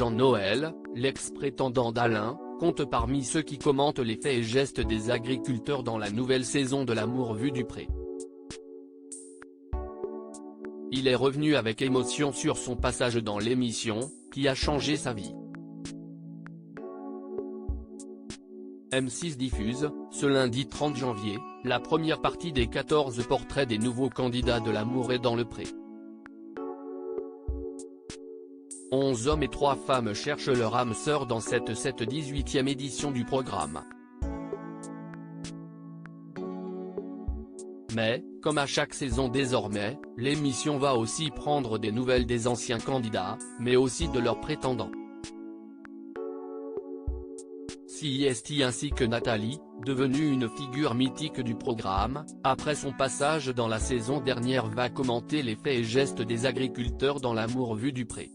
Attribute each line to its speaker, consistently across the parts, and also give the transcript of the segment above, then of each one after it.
Speaker 1: Jean-Noël, l'ex-prétendant d'Alain, compte parmi ceux qui commentent les faits et gestes des agriculteurs dans la nouvelle saison de L'amour vu du pré. Il est revenu avec émotion sur son passage dans l'émission, qui a changé sa vie. M6 diffuse, ce lundi 30 janvier, la première partie des 14 portraits des nouveaux candidats de L'amour est dans le pré. 11 hommes et 3 femmes cherchent leur âme sœur dans cette 18e édition du programme. Mais, comme à chaque saison désormais, l'émission va aussi prendre des nouvelles des anciens candidats, mais aussi de leurs prétendants. CIST ainsi que Nathalie, devenue une figure mythique du programme, après son passage dans la saison dernière va commenter les faits et gestes des agriculteurs dans L'amour vu du pré.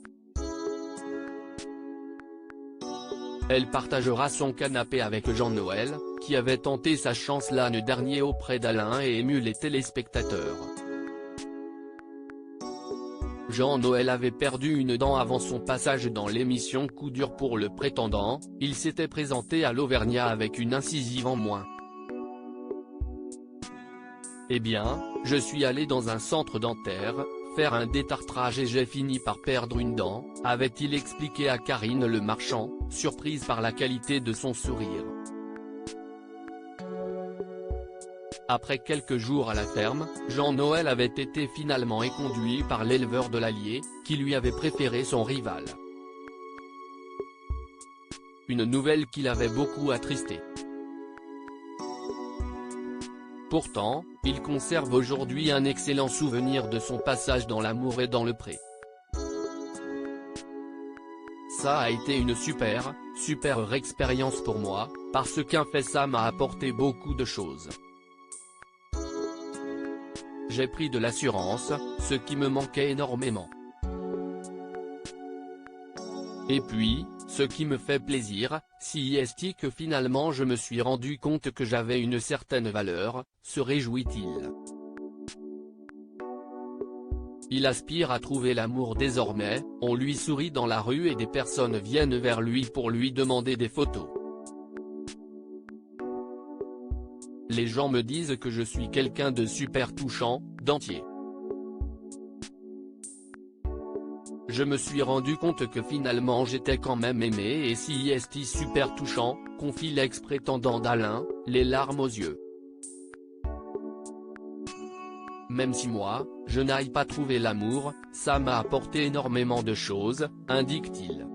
Speaker 1: Elle partagera son canapé avec Jean-Noël, qui avait tenté sa chance l'année dernière auprès d'Alain et ému les téléspectateurs. Jean-Noël avait perdu une dent avant son passage dans l'émission Coup dur pour le prétendant, il s'était présenté à l'Auvergnat avec une incisive en moins. Eh bien, je suis allé dans un centre dentaire, faire un détartrage et j'ai fini par perdre une dent, avait-il expliqué à Karine Le Marchand, surprise par la qualité de son sourire. Après quelques jours à la ferme, Jean-Noël avait été finalement éconduit par l'éleveur de l'Allier, qui lui avait préféré son rival. Une nouvelle qui l'avait beaucoup attristé. Pourtant, il conserve aujourd'hui un excellent souvenir de son passage dans L'amour est dans le pré. Ça a été une super expérience pour moi, parce qu'un fait ça m'a apporté beaucoup de choses. J'ai pris de l'assurance, ce qui me manquait énormément. Et puis, ce qui me fait plaisir, CIST que finalement je me suis rendu compte que j'avais une certaine valeur, se réjouit-il. Il aspire à trouver l'amour désormais, on lui sourit dans la rue et des personnes viennent vers lui pour lui demander des photos. Les gens me disent que je suis quelqu'un de super touchant, d'entier. Je me suis rendu compte que finalement j'étais quand même aimé et CIST super touchant, confie l'ex-prétendant d'Alain, les larmes aux yeux. Même si moi, je n'aille pas trouver l'amour, ça m'a apporté énormément de choses, indique-t-il.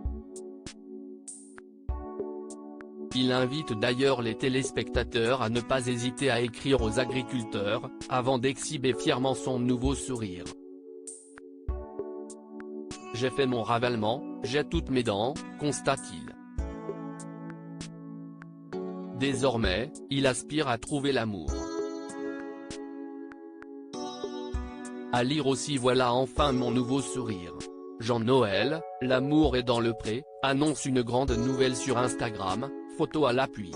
Speaker 1: Il invite d'ailleurs les téléspectateurs à ne pas hésiter à écrire aux agriculteurs, avant d'exhiber fièrement son nouveau sourire. J'ai fait mon ravalement, j'ai toutes mes dents, constate-t-il. Désormais, il aspire à trouver l'amour. À lire aussi voilà enfin mon nouveau sourire. Jean-Noël, L'amour est dans le pré, annonce une grande nouvelle sur Instagram, photo à l'appui.